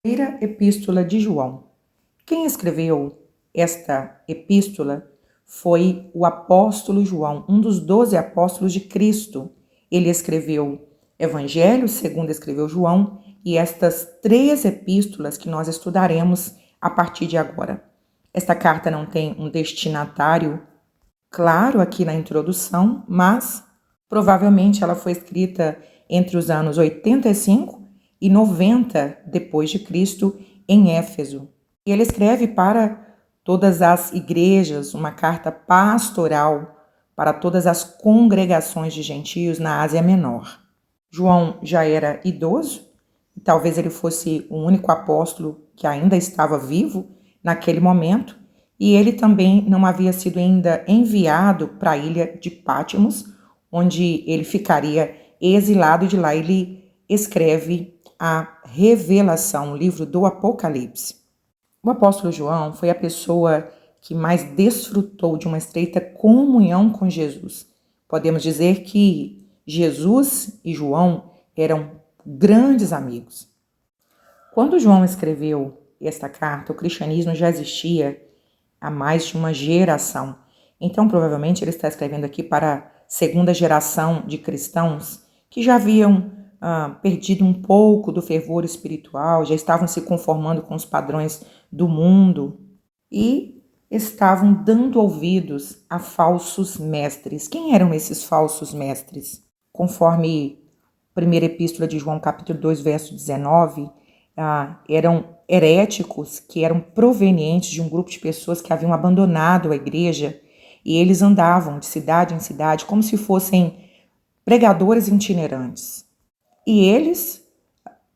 Primeira Epístola de João. Quem escreveu esta epístola foi o apóstolo João, um dos 12 apóstolos de Cristo. Ele escreveu Evangelho, segundo escreveu João, e estas 3 epístolas que nós estudaremos a partir de agora. Esta carta não tem um destinatário claro aqui na introdução, mas provavelmente ela foi escrita entre os anos 85 e 90 depois de Cristo em Éfeso. E ele escreve para todas as igrejas, uma carta pastoral para todas as congregações de gentios na Ásia Menor. João já era idoso, e talvez ele fosse o único apóstolo que ainda estava vivo naquele momento, e ele também não havia sido ainda enviado para a ilha de Patmos, onde ele ficaria exilado, e de lá ele escreve a Revelação, o livro do Apocalipse. O apóstolo João foi a pessoa que mais desfrutou de uma estreita comunhão com Jesus. Podemos dizer que Jesus e João eram grandes amigos. Quando João escreveu esta carta, o cristianismo já existia há mais de uma geração. Então, provavelmente, ele está escrevendo aqui para a segunda geração de cristãos que já haviam perdido um pouco do fervor espiritual, já estavam se conformando com os padrões do mundo e estavam dando ouvidos a falsos mestres. Quem eram esses falsos mestres? Conforme a primeira epístola de João, capítulo 2, verso 19, eram heréticos que eram provenientes de um grupo de pessoas que haviam abandonado a igreja, e eles andavam de cidade em cidade como se fossem pregadores itinerantes. E eles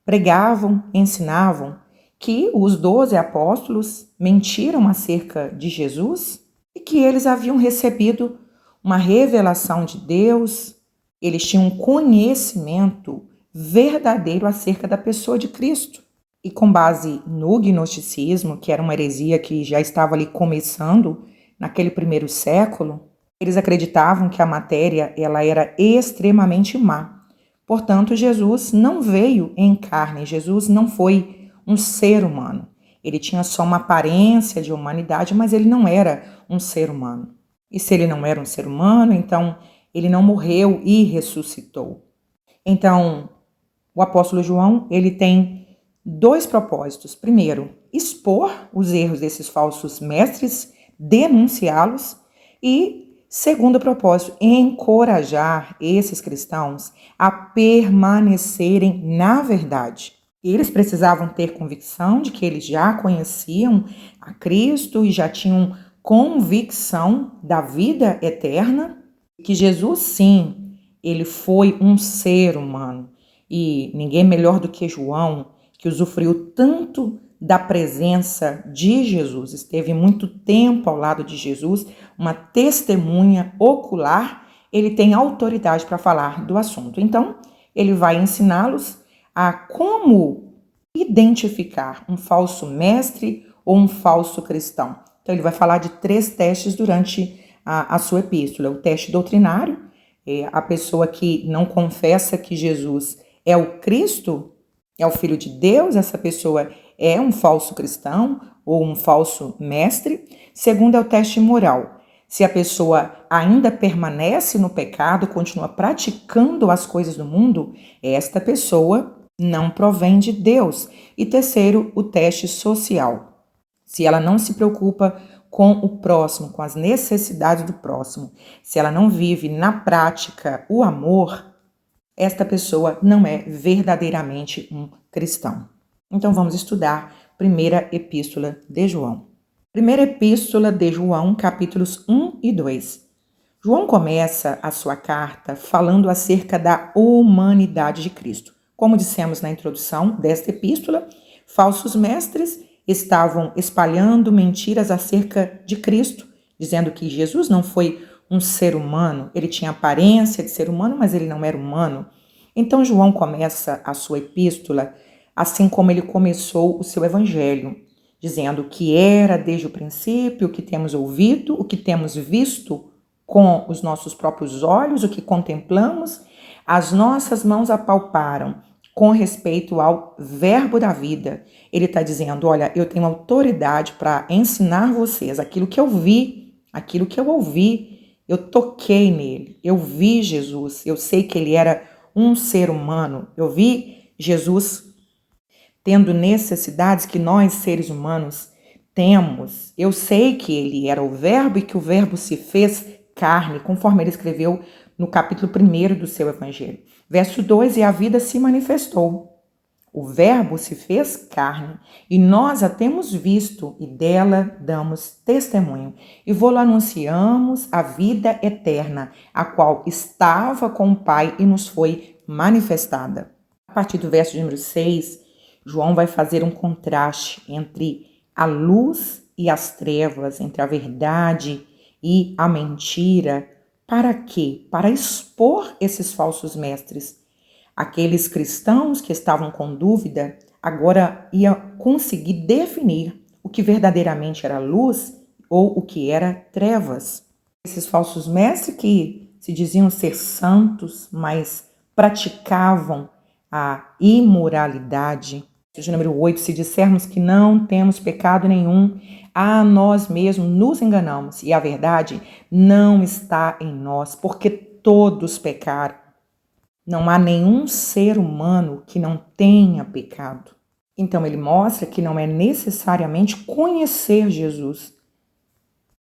pregavam, ensinavam que os 12 apóstolos mentiram acerca de Jesus e que eles haviam recebido uma revelação de Deus, eles tinham um conhecimento verdadeiro acerca da pessoa de Cristo. E com base no gnosticismo, que era uma heresia que já estava ali começando naquele primeiro século, eles acreditavam que a matéria ela era extremamente má. Portanto, Jesus não veio em carne, Jesus não foi um ser humano. Ele tinha só uma aparência de humanidade, mas ele não era um ser humano. E se ele não era um ser humano, então ele não morreu e ressuscitou. Então, o apóstolo João, ele tem 2 propósitos. Primeiro, expor os erros desses falsos mestres, denunciá-los, e segundo propósito, encorajar esses cristãos a permanecerem na verdade. Eles precisavam ter convicção de que eles já conheciam a Cristo e já tinham convicção da vida eterna, que Jesus, sim, ele foi um ser humano. E ninguém melhor do que João, que usufruiu tanto da presença de Jesus, esteve muito tempo ao lado de Jesus, uma testemunha ocular, ele tem autoridade para falar do assunto. Então, ele vai ensiná-los a como identificar um falso mestre ou um falso cristão. Então, ele vai falar de 3 testes durante a sua epístola. O teste doutrinário, a pessoa que não confessa que Jesus é o Cristo, é o Filho de Deus, essa pessoa é um falso cristão ou um falso mestre. Segundo é o teste moral. Se a pessoa ainda permanece no pecado, continua praticando as coisas do mundo, esta pessoa não provém de Deus. E terceiro, o teste social. Se ela não se preocupa com o próximo, com as necessidades do próximo, se ela não vive na prática o amor, esta pessoa não é verdadeiramente um cristão. Então vamos estudar primeira epístola de João. Primeira epístola de João, capítulos 1 e 2. João começa a sua carta falando acerca da humanidade de Cristo. Como dissemos na introdução desta epístola, falsos mestres estavam espalhando mentiras acerca de Cristo, dizendo que Jesus não foi um ser humano, ele tinha aparência de ser humano, mas ele não era humano. Então João começa a sua epístola assim como ele começou o seu evangelho, dizendo que era desde o princípio, o que temos ouvido, o que temos visto com os nossos próprios olhos, o que contemplamos, as nossas mãos apalparam, com respeito ao verbo da vida. Ele está dizendo, olha, eu tenho autoridade para ensinar vocês aquilo que eu vi, aquilo que eu ouvi, eu toquei nele, eu vi Jesus, eu sei que ele era um ser humano, eu vi Jesus tendo necessidades que nós, seres humanos, temos. Eu sei que ele era o verbo e que o verbo se fez carne, conforme ele escreveu no capítulo 1 do seu evangelho. Verso 2, e a vida se manifestou. O verbo se fez carne e nós a temos visto e dela damos testemunho. E vou-lhe anunciamos a vida eterna, a qual estava com o Pai e nos foi manifestada. A partir do verso número 6, João vai fazer um contraste entre a luz e as trevas, entre a verdade e a mentira. Para quê? Para expor esses falsos mestres. Aqueles cristãos que estavam com dúvida agora iam conseguir definir o que verdadeiramente era luz ou o que era trevas. Esses falsos mestres que se diziam ser santos, mas praticavam a imoralidade. Verso número 8, se dissermos que não temos pecado nenhum, a nós mesmos nos enganamos e a verdade não está em nós, porque todos pecaram. Não há nenhum ser humano que não tenha pecado. Então ele mostra que não é necessariamente conhecer Jesus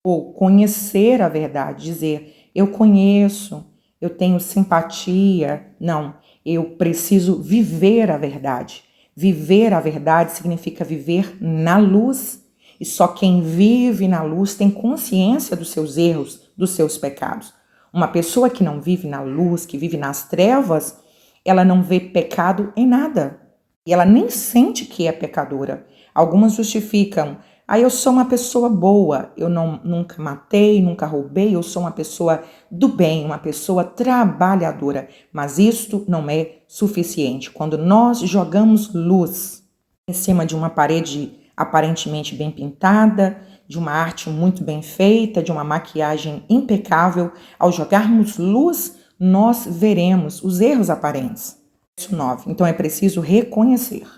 ou conhecer a verdade, dizer eu conheço, eu tenho simpatia. Não, eu preciso viver a verdade. Viver a verdade significa viver na luz. E só quem vive na luz tem consciência dos seus erros, dos seus pecados. Uma pessoa que não vive na luz, que vive nas trevas, ela não vê pecado em nada. E ela nem sente que é pecadora. Algumas justificam, eu sou uma pessoa boa, eu nunca matei, nunca roubei, eu sou uma pessoa do bem, uma pessoa trabalhadora. Mas isto não é suficiente. Quando nós jogamos luz em cima de uma parede aparentemente bem pintada, de uma arte muito bem feita, de uma maquiagem impecável, ao jogarmos luz, nós veremos os erros aparentes. Verso 9. Então é preciso reconhecer.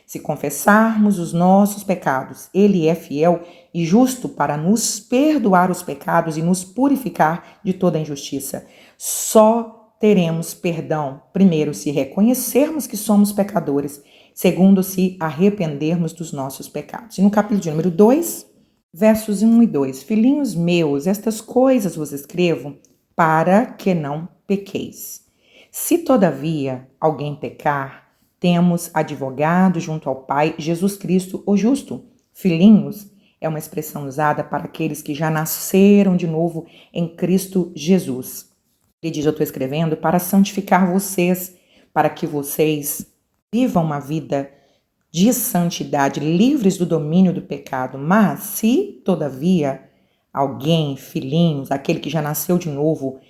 Se confessarmos os nossos pecados, Ele é fiel e justo para nos perdoar os pecados e nos purificar de toda injustiça. Só teremos perdão, primeiro, se reconhecermos que somos pecadores, segundo, se arrependermos dos nossos pecados. E no capítulo de número 2, versos 1 e 2, filhinhos meus, estas coisas vos escrevo para que não pequeis. Se todavia alguém pecar, temos advogado junto ao Pai, Jesus Cristo, o justo. Filhinhos é uma expressão usada para aqueles que já nasceram de novo em Cristo Jesus. Ele diz, eu estou escrevendo para santificar vocês, para que vocês vivam uma vida de santidade, livres do domínio do pecado. Mas se, todavia, alguém, filhinhos, aquele que já nasceu de novo,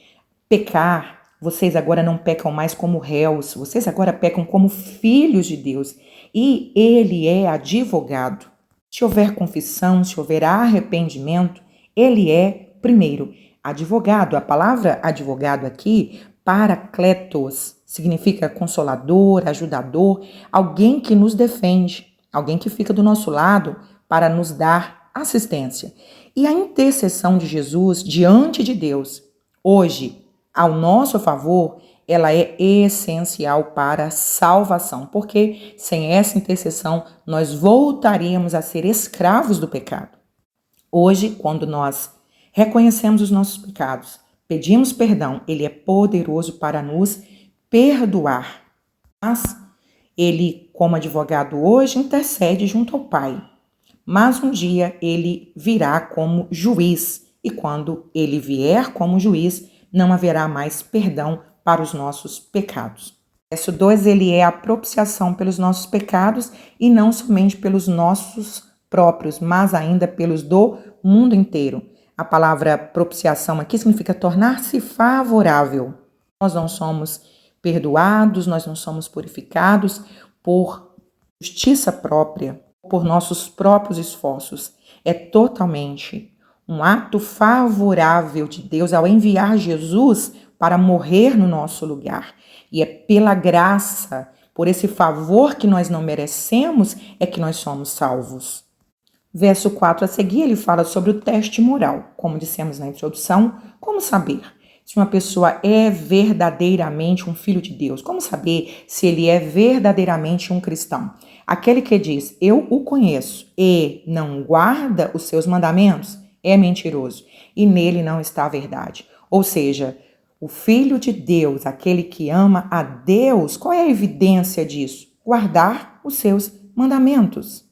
pecar, vocês agora não pecam mais como réus, vocês agora pecam como filhos de Deus. E Ele é advogado. Se houver confissão, se houver arrependimento, Ele é, primeiro, advogado. A palavra advogado aqui, parakletos, significa consolador, ajudador, alguém que nos defende, alguém que fica do nosso lado para nos dar assistência. E a intercessão de Jesus diante de Deus, hoje, ao nosso favor, ela é essencial para a salvação, porque sem essa intercessão nós voltaríamos a ser escravos do pecado. Hoje, quando nós reconhecemos os nossos pecados, pedimos perdão, Ele é poderoso para nos perdoar. Mas Ele, como advogado hoje, intercede junto ao Pai. Mas um dia Ele virá como juiz, e quando Ele vier como juiz, não haverá mais perdão para os nossos pecados. Verso 2, ele é a propiciação pelos nossos pecados e não somente pelos nossos próprios, mas ainda pelos do mundo inteiro. A palavra propiciação aqui significa tornar-se favorável. Nós não somos perdoados, nós não somos purificados por justiça própria, por nossos próprios esforços. É totalmente um ato favorável de Deus ao enviar Jesus para morrer no nosso lugar. E é pela graça, Por esse favor que nós não merecemos é que nós somos salvos. Verso 4 a seguir, ele fala sobre o teste moral. Como dissemos na introdução, como saber se uma pessoa é verdadeiramente um filho de Deus? Como saber se ele é verdadeiramente um cristão? Aquele que diz, eu o conheço, e não guarda os seus mandamentos, é mentiroso, e nele não está a verdade. Ou seja, o filho de Deus, aquele que ama a Deus, qual é a evidência disso? Guardar os seus mandamentos.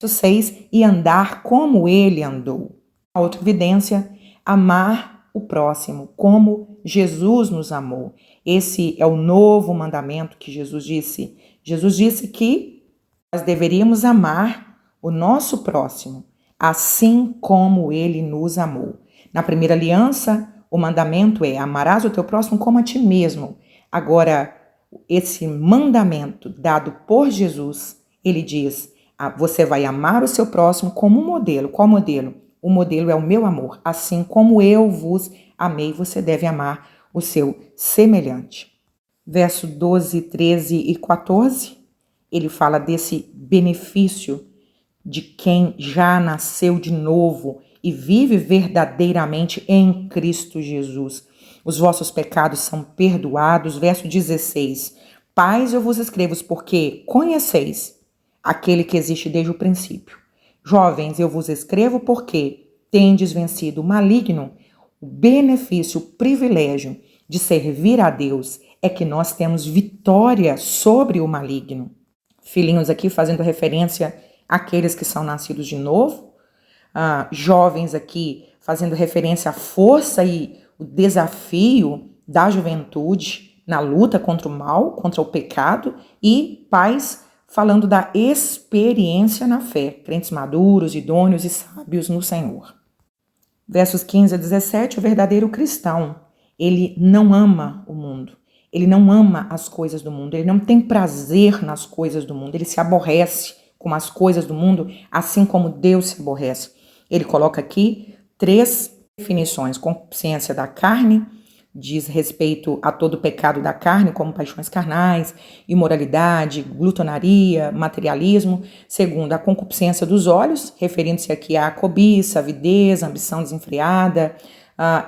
6, e andar como ele andou. A outra evidência, amar o próximo, como Jesus nos amou. Esse é o novo mandamento que Jesus disse. Jesus disse que nós deveríamos amar o nosso próximo, assim como ele nos amou. Na primeira aliança, o mandamento é: amarás o teu próximo como a ti mesmo. Agora, esse mandamento dado por Jesus, ele diz: você vai amar o seu próximo como um modelo. Qual modelo? O modelo é o meu amor. Assim como eu vos amei, você deve amar o seu semelhante. Verso 12, 13 e 14, ele fala desse benefício de quem já nasceu de novo e vive verdadeiramente em Cristo Jesus. Os vossos pecados são perdoados. Verso 16, pais, eu vos escrevo porque conheceis aquele que existe desde o princípio. Jovens, eu vos escrevo porque tendes vencido o maligno. O benefício, o privilégio de servir a Deus é que nós temos vitória sobre o maligno. Filhinhos aqui fazendo referência àqueles que são nascidos de novo. Jovens aqui fazendo referência à força e o desafio da juventude na luta contra o mal, contra o pecado. E pais falando da experiência na fé, crentes maduros, idôneos e sábios no Senhor. Versos 15 a 17, o verdadeiro cristão, ele não ama o mundo, ele não ama as coisas do mundo, ele não tem prazer nas coisas do mundo, ele se aborrece com as coisas do mundo, assim como Deus se aborrece. Ele coloca aqui 3 definições: concupiscência da carne, diz respeito a todo o pecado da carne, como paixões carnais, imoralidade, glutonaria, materialismo. Segundo, a concupiscência dos olhos, referindo-se aqui à cobiça, avidez, ambição desenfreada,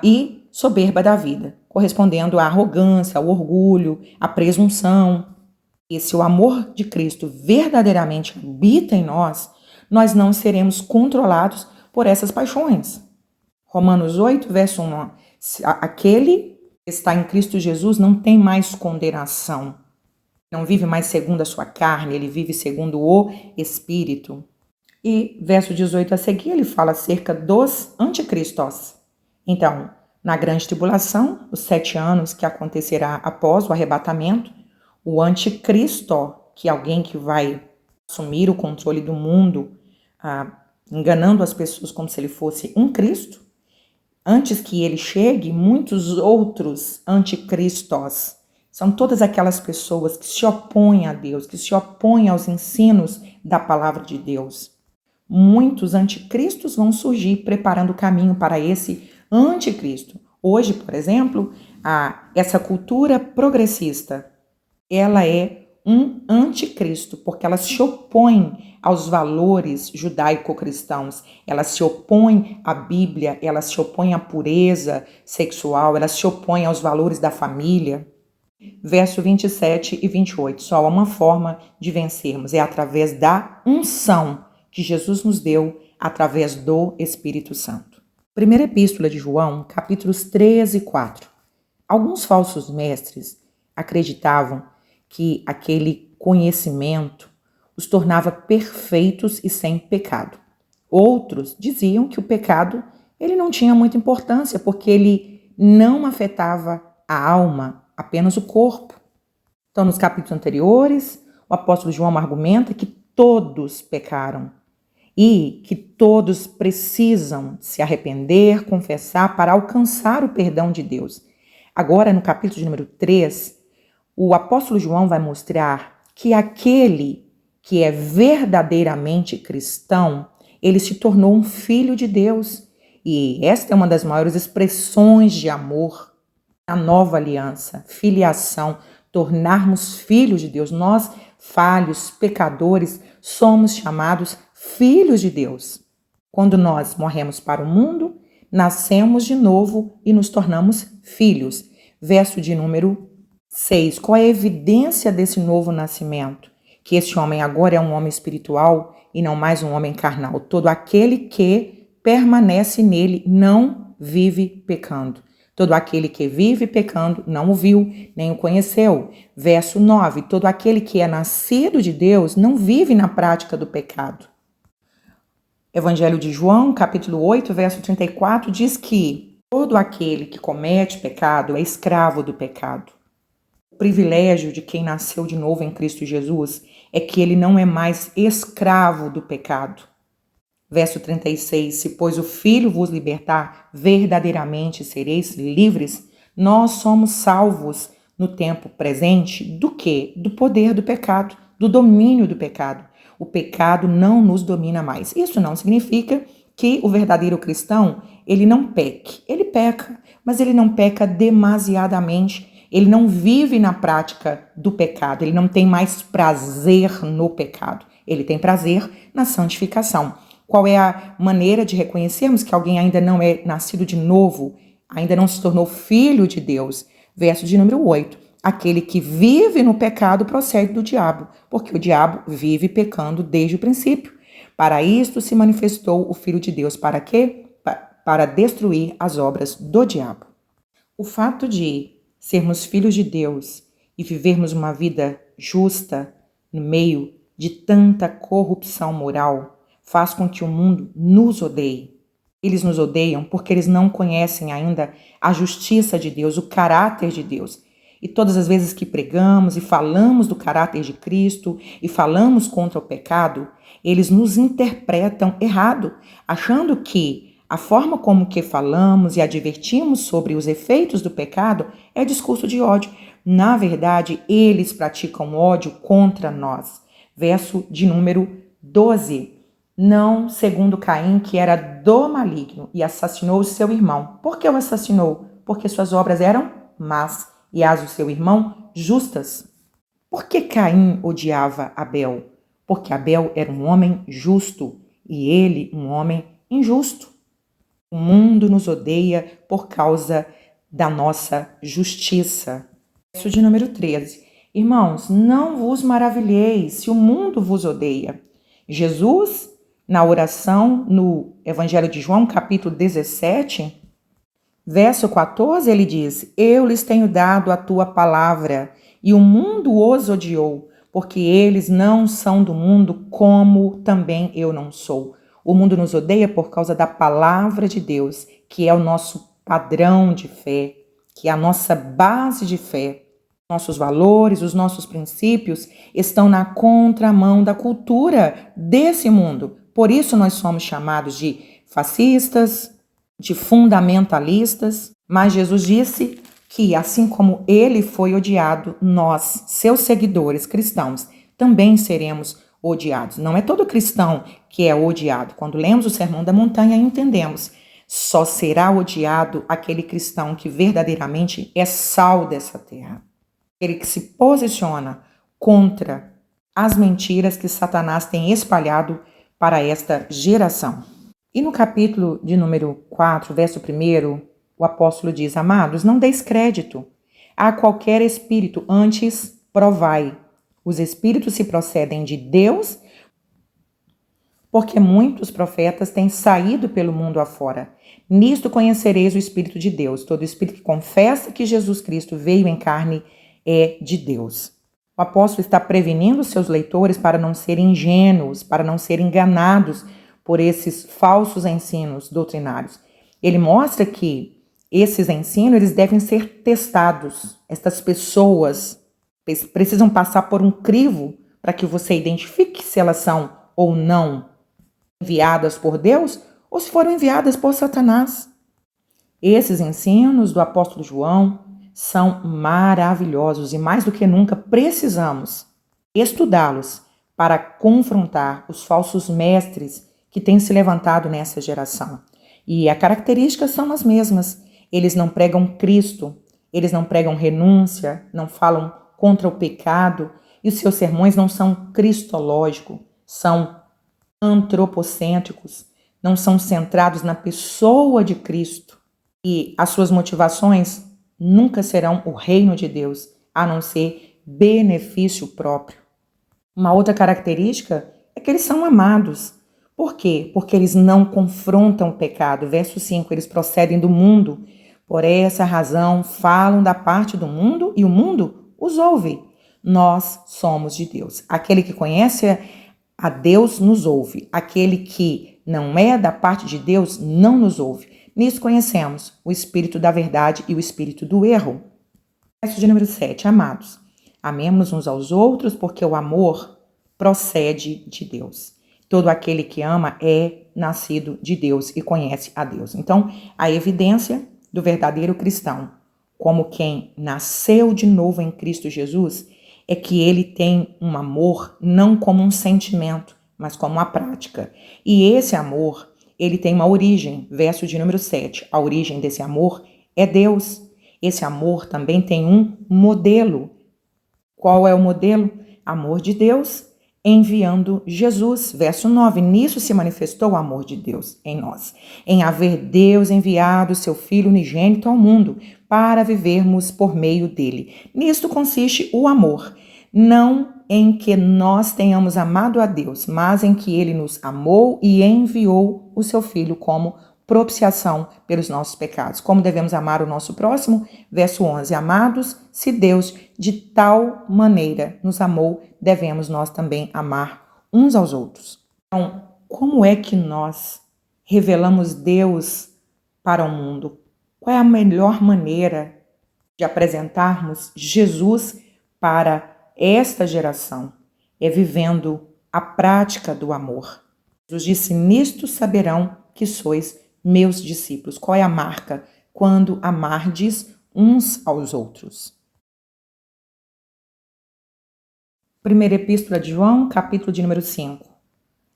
e soberba da vida, correspondendo à arrogância, ao orgulho, à presunção. E se o amor de Cristo verdadeiramente habita em nós, nós não seremos controlados por essas paixões. Romanos 8, verso 1. Aquele que está em Cristo Jesus não tem mais condenação. Não vive mais segundo a sua carne, ele vive segundo o Espírito. E verso 18 a seguir, ele fala acerca dos anticristos. Então, na grande tribulação, os 7 anos que acontecerá após o arrebatamento, o anticristo, que é alguém que vai assumir o controle do mundo, enganando as pessoas como se ele fosse um Cristo. Antes que ele chegue, muitos outros anticristos. São todas aquelas pessoas que se opõem a Deus, que se opõem aos ensinos da palavra de Deus. Muitos anticristos vão surgir preparando o caminho para esse anticristo. Hoje, por exemplo, essa cultura progressista, ela é um anticristo, porque ela se opõe aos valores judaico-cristãos, ela se opõe à Bíblia, ela se opõe à pureza sexual, ela se opõe aos valores da família. Verso 27 e 28, só há uma forma de vencermos, é através da unção que Jesus nos deu, através do Espírito Santo. Primeira Epístola de João, capítulos 3 e 4. Alguns falsos mestres acreditavam que aquele conhecimento os tornava perfeitos e sem pecado. Outros diziam que o pecado ele não tinha muita importância, porque ele não afetava a alma, apenas o corpo. Então, nos capítulos anteriores, o apóstolo João argumenta que todos pecaram e que todos precisam se arrepender, confessar para alcançar o perdão de Deus. Agora, no capítulo de número 3, o apóstolo João vai mostrar que aquele que é verdadeiramente cristão, ele se tornou um filho de Deus. E esta é uma das maiores expressões de amor, a nova aliança, filiação. tornarmos filhos de Deus. Nós, falhos, pecadores, somos chamados filhos de Deus. Quando nós morremos para o mundo, nascemos de novo e nos tornamos filhos. Verso de número 6. Qual é a evidência desse novo nascimento? Que este homem agora é um homem espiritual e não mais um homem carnal. Todo aquele que permanece nele não vive pecando. Todo aquele que vive pecando não o viu, nem o conheceu. Verso 9. Todo aquele que é nascido de Deus não vive na prática do pecado. Evangelho de João, capítulo 8, verso 34, diz que todo aquele que comete pecado é escravo do pecado. O privilégio de quem nasceu de novo em Cristo Jesus é que ele não é mais escravo do pecado. Verso 36, se pois o Filho vos libertar, verdadeiramente sereis livres. Nós somos salvos no tempo presente do quê? Do poder do pecado, do domínio do pecado. O pecado não nos domina mais. Isso não significa que o verdadeiro cristão, ele não peque. Ele peca, mas ele não peca demasiadamente. Ele não vive na prática do pecado. Ele não tem mais prazer no pecado. Ele tem prazer na santificação. Qual é a maneira de reconhecermos que alguém ainda não é nascido de novo, ainda não se tornou filho de Deus? Verso de número 8. Aquele que vive no pecado procede do diabo, porque o diabo vive pecando desde o princípio. Para isto se manifestou o Filho de Deus. Para quê? Para destruir as obras do diabo. O fato de sermos filhos de Deus e vivermos uma vida justa no meio de tanta corrupção moral faz com que o mundo nos odeie. Eles nos odeiam porque eles não conhecem ainda a justiça de Deus, o caráter de Deus. E todas as vezes que pregamos e falamos do caráter de Cristo e falamos contra o pecado, eles nos interpretam errado, achando que a forma como que falamos e advertimos sobre os efeitos do pecado é discurso de ódio. Na verdade, eles praticam ódio contra nós. Verso de número 12. Não segundo Caim, que era do maligno e assassinou o seu irmão. Por que o assassinou? Porque suas obras eram más e as do seu irmão justas. Por que Caim odiava Abel? Porque Abel era um homem justo e ele um homem injusto. O mundo nos odeia por causa da nossa justiça. Verso de número 13. Irmãos, não vos maravilheis se o mundo vos odeia. Jesus, na oração no Evangelho de João, capítulo 17, verso 14, ele diz: Eu lhes tenho dado a tua palavra, e o mundo os odiou, porque eles não são do mundo, como também eu não sou. O mundo nos odeia por causa da palavra de Deus, que é o nosso padrão de fé, que é a nossa base de fé. Nossos valores, os nossos princípios estão na contramão da cultura desse mundo. Por isso nós somos chamados de fascistas, de fundamentalistas. Mas Jesus disse que, assim como ele foi odiado, nós, seus seguidores cristãos, também seremos odiados. Não é todo cristão que é odiado. Quando lemos o Sermão da Montanha, entendemos. Só será odiado aquele cristão que verdadeiramente é sal dessa terra. Aquele que se posiciona contra as mentiras que Satanás tem espalhado para esta geração. E no capítulo de número 4, verso 1, o apóstolo diz: Amados, não deis crédito a qualquer espírito, antes provai. Os espíritos se procedem de Deus, porque muitos profetas têm saído pelo mundo afora. Nisto conhecereis o Espírito de Deus. Todo espírito que confessa que Jesus Cristo veio em carne é de Deus. O apóstolo está prevenindo seus leitores para não serem ingênuos, para não serem enganados por esses falsos ensinos doutrinários. Ele mostra que esses ensinos eles devem ser testados. Estas pessoas precisam passar por um crivo para que você identifique se elas são ou não enviadas por Deus ou se foram enviadas por Satanás. Esses ensinos do apóstolo João são maravilhosos e mais do que nunca precisamos estudá-los para confrontar os falsos mestres que têm se levantado nessa geração. E as características são as mesmas. Eles não pregam Cristo, eles não pregam renúncia, não falam contra o pecado, e os seus sermões não são cristológicos, são antropocêntricos, não são centrados na pessoa de Cristo. E as suas motivações nunca serão o reino de Deus, a não ser benefício próprio. Uma outra característica é que eles são amados. Por quê? Porque eles não confrontam o pecado. Verso 5, eles procedem do mundo. Por essa razão, falam da parte do mundo e o mundo os ouve. Nós somos de Deus. Aquele que conhece a Deus nos ouve. Aquele que não é da parte de Deus não nos ouve. Nisso conhecemos o espírito da verdade e o espírito do erro. Verso de número 7. Amados, amemos uns aos outros, porque o amor procede de Deus. Todo aquele que ama é nascido de Deus e conhece a Deus. Então, a evidência do verdadeiro cristão, como quem nasceu de novo em Cristo Jesus, é que ele tem um amor não como um sentimento, mas como uma prática. E esse amor, ele tem uma origem. Verso de número 7. A origem desse amor é Deus. Esse amor também tem um modelo. Qual é o modelo? Amor de Deus enviando Jesus. Verso 9. Nisso se manifestou o amor de Deus em nós, em haver Deus enviado seu Filho unigênito ao mundo para vivermos por meio dele. Nisto consiste o amor, não em que nós tenhamos amado a Deus, mas em que ele nos amou e enviou o seu Filho como propiciação pelos nossos pecados. Como devemos amar o nosso próximo? Verso 11. Amados, se Deus de tal maneira nos amou, devemos nós também amar uns aos outros. Então, como é que nós revelamos Deus para o mundo? Qual é a melhor maneira de apresentarmos Jesus para esta geração? É vivendo a prática do amor. Jesus disse: nisto saberão que sois meus discípulos. Qual é a marca? Quando amardes uns aos outros. Primeira Epístola de João, capítulo de número 5.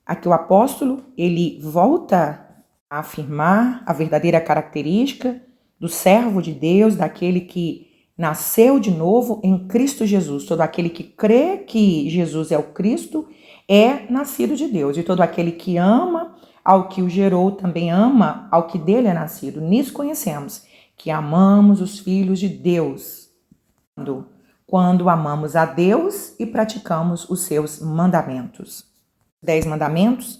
Aqui o apóstolo, ele volta a afirmar a verdadeira característica do servo de Deus, daquele que nasceu de novo em Cristo Jesus. Todo aquele que crê que Jesus é o Cristo é nascido de Deus. E todo aquele que ama ao que o gerou também ama ao que dele é nascido. Nisso conhecemos que amamos os filhos de Deus. Quando amamos a Deus e praticamos os seus mandamentos. 10 mandamentos,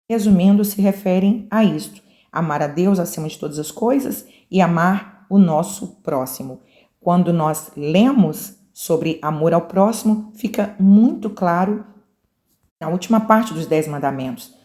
resumindo, se referem a isto: amar a Deus acima de todas as coisas e amar o nosso próximo. Quando nós lemos sobre amor ao próximo, fica muito claro na última parte dos 10 mandamentos.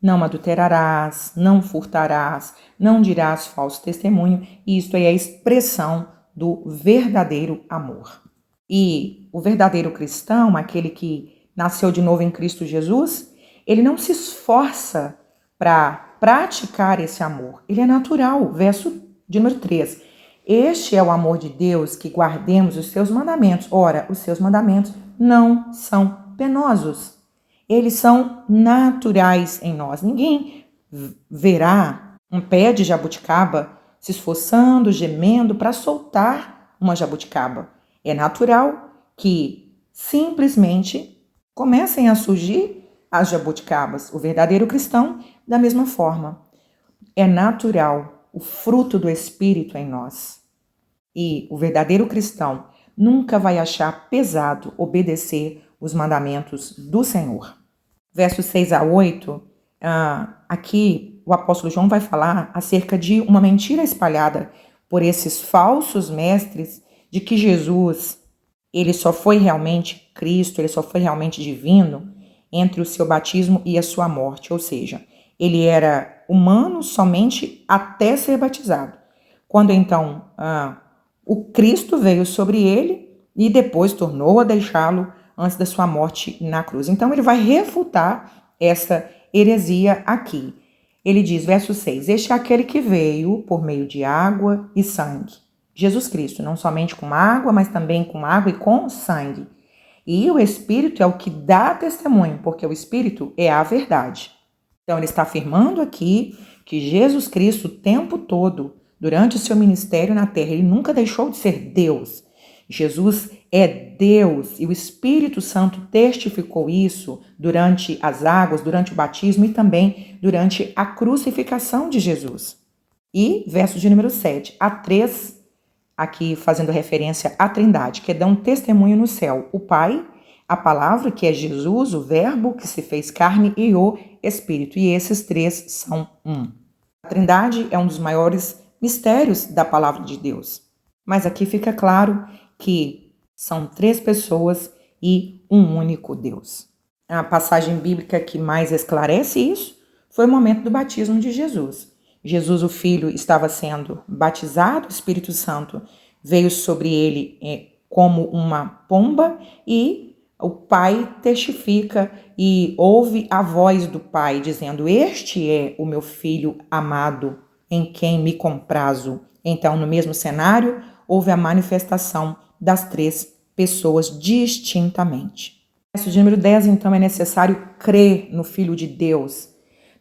Não adulterarás, não furtarás, não dirás falso testemunho. E isto é a expressão do verdadeiro amor. E o verdadeiro cristão, aquele que nasceu de novo em Cristo Jesus, ele não se esforça para praticar esse amor. Ele é natural. Verso de número 3. Este é o amor de Deus, que guardemos os seus mandamentos. Ora, os seus mandamentos não são penosos. Eles são naturais em nós. Ninguém verá um pé de jabuticaba se esforçando, gemendo para soltar uma jabuticaba. É natural que simplesmente comecem a surgir as jabuticabas. O verdadeiro cristão, da mesma forma. É natural o fruto do Espírito em nós. E o verdadeiro cristão nunca vai achar pesado obedecer os mandamentos do Senhor. Versos 6 a 8, aqui o apóstolo João vai falar acerca de uma mentira espalhada por esses falsos mestres de que Jesus, ele só foi realmente Cristo, ele só foi realmente divino entre o seu batismo e a sua morte, ou seja, ele era humano somente até ser batizado. Quando então o Cristo veio sobre ele e depois tornou a deixá-lo antes da sua morte na cruz. Então ele vai refutar essa heresia aqui. Ele diz, verso 6, este é aquele que veio por meio de água e sangue. Jesus Cristo, não somente com água, mas também com água e com sangue. E o Espírito é o que dá testemunho, porque o Espírito é a verdade. Então ele está afirmando aqui que Jesus Cristo o tempo todo, durante o seu ministério na terra, ele nunca deixou de ser Deus. Jesus é Deus e o Espírito Santo testificou isso durante as águas, durante o batismo e também durante a crucificação de Jesus. E verso de número 7, há três, aqui fazendo referência à Trindade, que dão testemunho no céu: o Pai, a Palavra, que é Jesus, o Verbo que se fez carne, e o Espírito. E esses três são um. A Trindade é um dos maiores mistérios da Palavra de Deus. Mas aqui fica claro que são três pessoas e um único Deus. A passagem bíblica que mais esclarece isso foi o momento do batismo de Jesus. Jesus, o Filho, estava sendo batizado, o Espírito Santo veio sobre ele como uma pomba e o Pai testifica e ouve a voz do Pai dizendo: "Este é o meu Filho amado, em quem me comprazo." Então, no mesmo cenário, houve a manifestação das três pessoas distintamente. Verso de número 10, então, é necessário crer no Filho de Deus.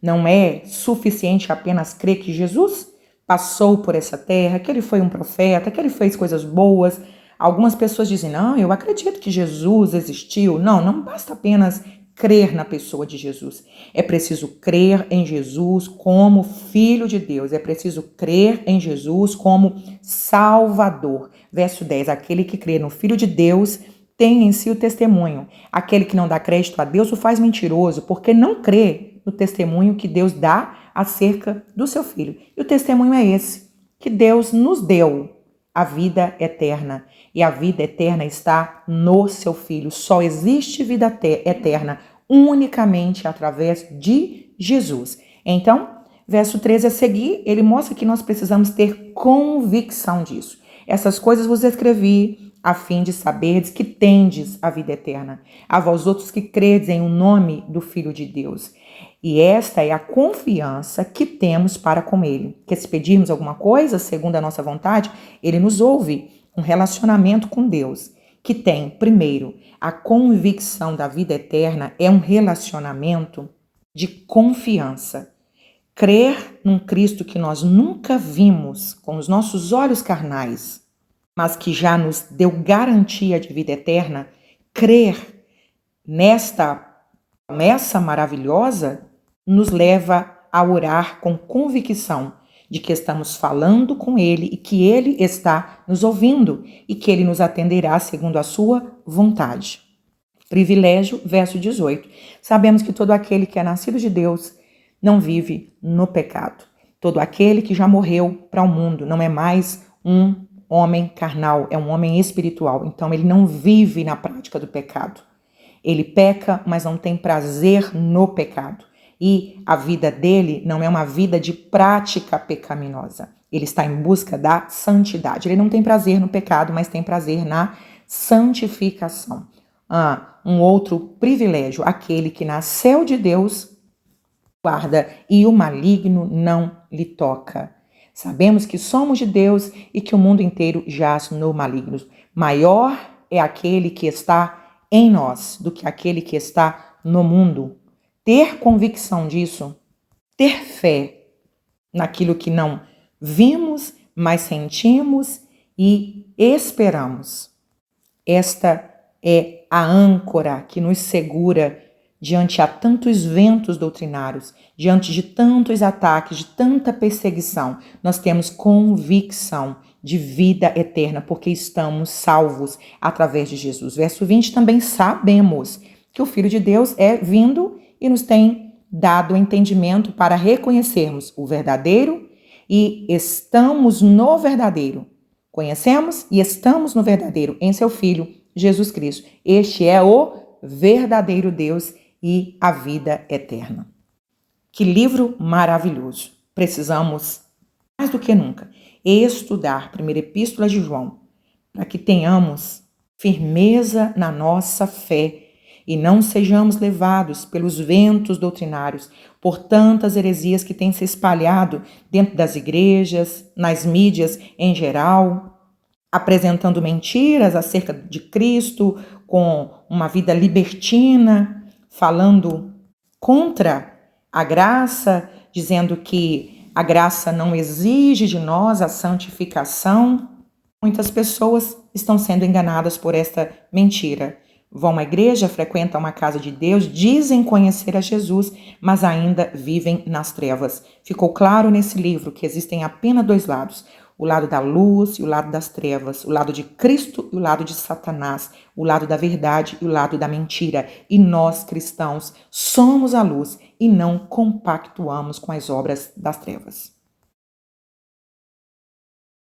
Não é suficiente apenas crer que Jesus passou por essa terra, que ele foi um profeta, que ele fez coisas boas. Algumas pessoas dizem: não, eu acredito que Jesus existiu. Não basta apenas crer na pessoa de Jesus. É preciso crer em Jesus como Filho de Deus. É preciso crer em Jesus como Salvador. Verso 10, aquele que crê no Filho de Deus tem em si o testemunho. Aquele que não dá crédito a Deus o faz mentiroso, porque não crê no testemunho que Deus dá acerca do seu Filho. E o testemunho é esse, que Deus nos deu a vida eterna. E a vida eterna está no seu Filho. Só existe vida eterna unicamente através de Jesus. Então, verso 13 a seguir, ele mostra que nós precisamos ter convicção disso. Essas coisas vos escrevi a fim de saberdes que tendes a vida eterna, a vós outros que credes em o nome do Filho de Deus. E esta é a confiança que temos para com ele, que se pedirmos alguma coisa segundo a nossa vontade, ele nos ouve. Um relacionamento com Deus que tem, primeiro, a convicção da vida eterna é um relacionamento de confiança. Crer num Cristo que nós nunca vimos com os nossos olhos carnais, mas que já nos deu garantia de vida eterna, crer nesta promessa maravilhosa nos leva a orar com convicção de que estamos falando com Ele e que Ele está nos ouvindo e que Ele nos atenderá segundo a sua vontade. Privilégio, verso 18. Sabemos que todo aquele que é nascido de Deus não vive no pecado. Todo aquele que já morreu para o mundo não é mais um homem carnal, é um homem espiritual. Então ele não vive na prática do pecado. Ele peca, mas não tem prazer no pecado. E a vida dele não é uma vida de prática pecaminosa. Ele está em busca da santidade. Ele não tem prazer no pecado, mas tem prazer na santificação. Um outro privilégio, aquele que nasceu de Deus guarda e o maligno não lhe toca. Sabemos que somos de Deus e que o mundo inteiro jaz no maligno. Maior é aquele que está em nós do que aquele que está no mundo. Ter convicção disso, ter fé naquilo que não vimos, mas sentimos e esperamos. Esta é a âncora que nos segura diante a tantos ventos doutrinários, diante de tantos ataques, de tanta perseguição. Nós temos convicção de vida eterna, porque estamos salvos através de Jesus. Verso 20, também sabemos que o Filho de Deus é vindo e nos tem dado entendimento para reconhecermos o verdadeiro e estamos no verdadeiro. Conhecemos e estamos no verdadeiro em seu Filho, Jesus Cristo. Este é o verdadeiro Deus e a vida eterna. Que livro maravilhoso! Precisamos, mais do que nunca, estudar a primeira epístola de João, para que tenhamos firmeza na nossa fé e não sejamos levados pelos ventos doutrinários, por tantas heresias que têm se espalhado dentro das igrejas, nas mídias em geral, apresentando mentiras acerca de Cristo, com uma vida libertina, falando contra a graça, dizendo que a graça não exige de nós a santificação. Muitas pessoas estão sendo enganadas por esta mentira. Vão à igreja, frequentam uma casa de Deus, dizem conhecer a Jesus, mas ainda vivem nas trevas. Ficou claro nesse livro que existem apenas dois lados: o lado da luz e o lado das trevas, o lado de Cristo e o lado de Satanás, o lado da verdade e o lado da mentira. E nós, cristãos, somos a luz e não compactuamos com as obras das trevas.